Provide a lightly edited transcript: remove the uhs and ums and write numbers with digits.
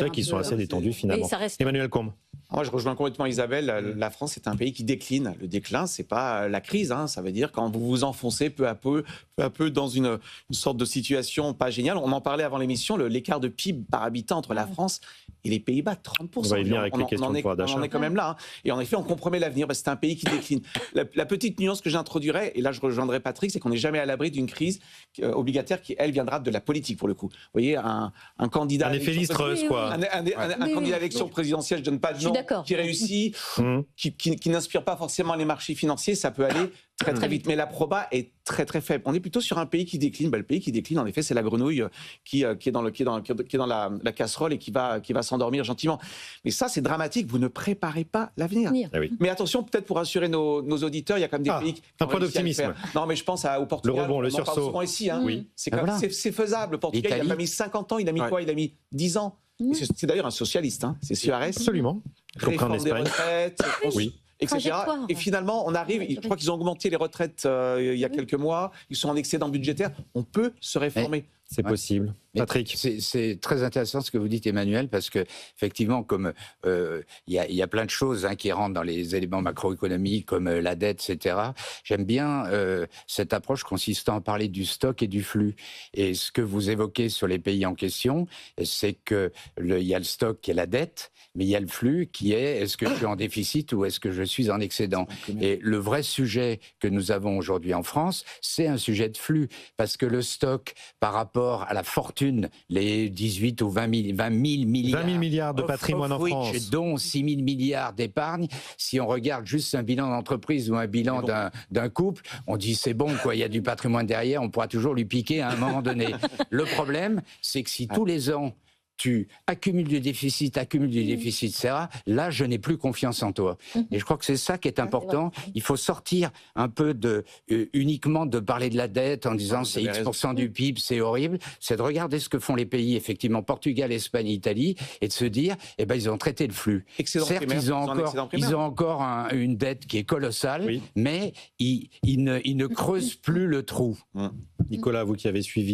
C'est vrai un qu'ils sont peu, assez détendus finalement. Et ça reste... Emmanuel Combe. Moi, je rejoins complètement Isabelle. La France est un pays qui décline. Le déclin, c'est pas la crise. Ça veut dire quand vous vous enfoncez peu à peu dans une sorte de situation pas géniale. On en parlait avant l'émission, l'écart de PIB par habitant entre la France et les Pays-Bas, 30%. On va y venir avec les questions de pouvoir d'achat. On en est quand même là. Et en effet, on compromet l'avenir. C'est un pays qui décline. La petite nuance que j'introduirais, et là je rejoindrai Patrick, c'est qu'on n'est jamais à l'abri d'une crise obligataire qui, elle, viendra de la politique, pour le coup. Vous voyez, un candidat... Un effet listreuse, quoi. Un candidat à l'élection présidentielle, je donne pas de nom, qui réussit, qui n'inspire pas forcément les marchés financiers, ça peut aller très très vite. Mais la proba est très très faible. On est plutôt sur un pays qui décline. Le pays qui décline, en effet, c'est la grenouille qui est dans la casserole et qui va s'endormir gentiment. Mais ça, c'est dramatique. Vous ne préparez pas l'avenir. Ah oui. Mais attention, peut-être pour rassurer nos auditeurs, il y a quand même des pays qui un point d'optimisme. Non, mais je pense au Portugal. Le rebond, le sursaut. On en parle souvent ici. Oui. C'est faisable. Le Portugal, il n'a pas mis 50 ans. Il a mis quoi? Il a mis 10 ans. C'est d'ailleurs un socialiste. C'est Suarez. Absolument. Réforme des retraites. Oui. Etc. Et finalement, on arrive, je crois qu'ils ont augmenté les retraites il y a quelques mois, ils sont en excédent budgétaire, on peut se réformer. C'est possible. Patrick. C'est très intéressant ce que vous dites, Emmanuel, parce que effectivement, comme il y a plein de choses qui rentrent dans les éléments macroéconomiques, comme la dette, etc. J'aime bien cette approche consistant à parler du stock et du flux. Et ce que vous évoquez sur les pays en question, c'est que il y a le stock qui est la dette, mais il y a le flux qui est que je suis en déficit ou est-ce que je suis en excédent. Et le vrai sujet que nous avons aujourd'hui en France, c'est un sujet de flux, parce que le stock par rapport à la fortune, les 18 ou 20 000 milliards... 20 000 milliards de patrimoine en France. Dont 6 000 milliards d'épargne. Si on regarde juste un bilan d'entreprise ou un bilan d'un couple, on dit c'est bon, quoi, il y a du patrimoine derrière, on pourra toujours lui piquer à un moment donné. Le problème, c'est que si tous les ans, tu accumules du déficit, etc. Là, je n'ai plus confiance en toi. Et je crois que c'est ça qui est important. Il faut sortir un peu uniquement de parler de la dette en disant c'est X% du PIB, c'est horrible. C'est de regarder ce que font les pays, effectivement, Portugal, Espagne, Italie, et de se dire, ils ont traité le flux. Certes, ils ont encore une dette qui est colossale, mais ils ne creusent plus le trou. Nicolas, vous qui avez suivi